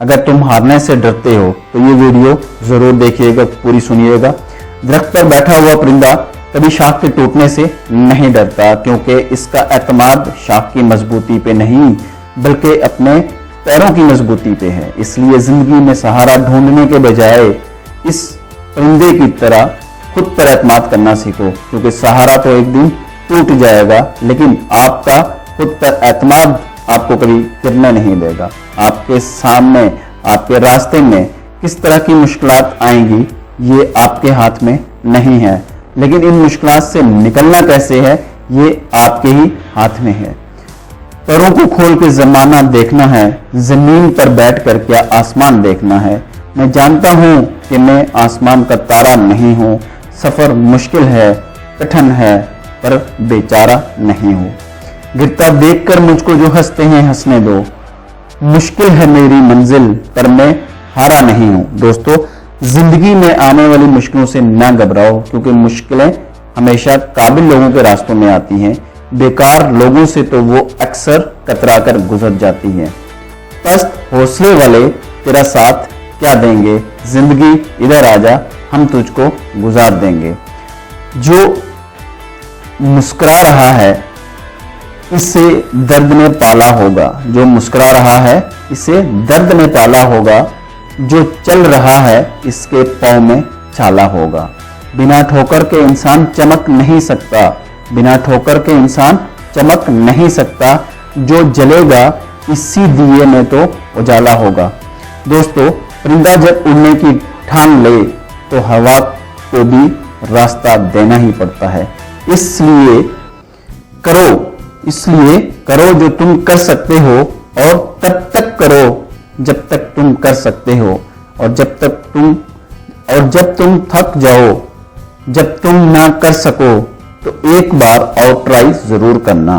अगर तुम हारने से डरते हो तो ये वीडियो जरूर देखिएगा, पूरी सुनिएगा। दरख्त पर बैठा हुआ परिंदा कभी शाख के टूटने से नहीं डरता, क्योंकि इसका एतमाद शाख की मजबूती पे नहीं बल्कि अपने पैरों की मजबूती पे है। इसलिए जिंदगी में सहारा ढूंढने के बजाय इस परिंदे की तरह खुद पर एतमाद करना सीखो, क्योंकि सहारा तो एक दिन टूट जाएगा लेकिन आपका खुद पर एतमाद आपको कभी गिरने नहीं देगा। आपके सामने, आपके रास्ते में किस तरह की मुश्किलात आएंगी ये आपके हाथ में नहीं है, लेकिन इन मुश्किलात से निकलना कैसे है ये आपके ही हाथ में है। पैरों को खोल के जमाना देखना है, जमीन पर बैठकर क्या आसमान देखना है। मैं जानता हूं कि मैं आसमान का तारा नहीं हूं, सफर मुश्किल है, कठिन है, पर बेचारा नहीं हूं। गिरता देखकर मुझको जो हंसते हैं हंसने दो, मुश्किल है मेरी मंजिल पर मैं हारा नहीं हूं। दोस्तों, जिंदगी में आने वाली मुश्किलों से ना घबराओ, क्योंकि मुश्किलें हमेशा काबिल लोगों के रास्तों में आती हैं, बेकार लोगों से तो वो अक्सर कतरा कर गुजर जाती हैं। पस्त हौसले वाले तेरा साथ क्या देंगे, जिंदगी इधर आजा हम तुझको गुजार देंगे। जो मुस्कुरा रहा है इससे दर्द ने पाला होगा, जो मुस्कुरा रहा है इसे दर्द ने पाला होगा, जो चल रहा है इसके पाँव में छाला होगा। बिना ठोकर के इंसान चमक नहीं सकता, बिना ठोकर के इंसान चमक नहीं सकता, जो जलेगा इसी दिए में तो उजाला होगा। दोस्तों, परिंदा जब उड़ने की ठान ले तो हवा को भी रास्ता देना ही पड़ता है। इसलिए करो जो तुम कर सकते हो, और तब तक करो जब तक तुम कर सकते हो, और जब तुम थक जाओ, जब तुम ना कर सको तो एक बार और ट्राई जरूर करना।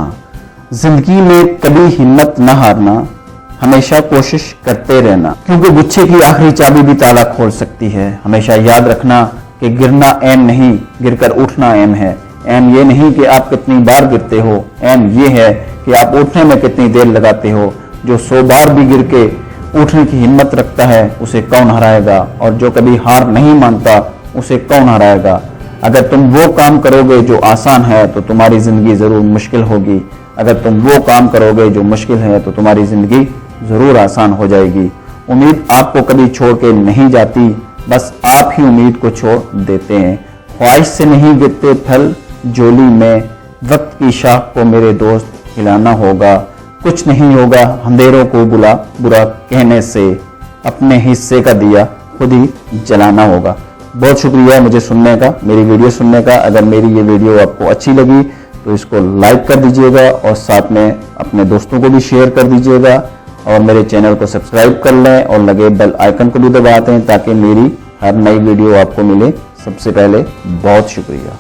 जिंदगी में कभी हिम्मत ना हारना, हमेशा कोशिश करते रहना, क्योंकि गुच्छे की आखिरी चाबी भी ताला खोल सकती है। हमेशा याद रखना कि गिरना एम नहीं, गिरकर उठना एम है। एम ये नहीं कि आप कितनी बार गिरते हो, एम ये है कि आप उठने में कितनी देर लगाते हो। जो 100 बार भी गिर के उठने की हिम्मत रखता है उसे कौन हराएगा, और जो कभी हार नहीं मानता उसे कौन हराएगा। अगर तुम वो काम करोगे जो आसान है तो तुम्हारी जिंदगी जरूर मुश्किल होगी, अगर तुम वो काम करोगे जो मुश्किल है तो तुम्हारी जिंदगी जरूर आसान हो जाएगी। उम्मीद आपको कभी छोड़ के नहीं जाती, बस आप ही उम्मीद को छोड़ देते हैं। ख्वाहिश से नहीं गिरते फल जोली में, वक्त की शाख को मेरे दोस्त हिलाना होगा। कुछ नहीं होगा अंधेरों को बुरा कहने से, अपने हिस्से का दिया खुद ही जलाना होगा। बहुत शुक्रिया मुझे सुनने का, मेरी वीडियो सुनने का। अगर मेरी ये वीडियो आपको अच्छी लगी तो इसको लाइक कर दीजिएगा, और साथ में अपने दोस्तों को भी शेयर कर दीजिएगा, और मेरे चैनल को सब्सक्राइब कर लें और लगे बेल आइकन को भी दबा दें ताकि मेरी हर नई वीडियो आपको मिले सबसे पहले। बहुत शुक्रिया।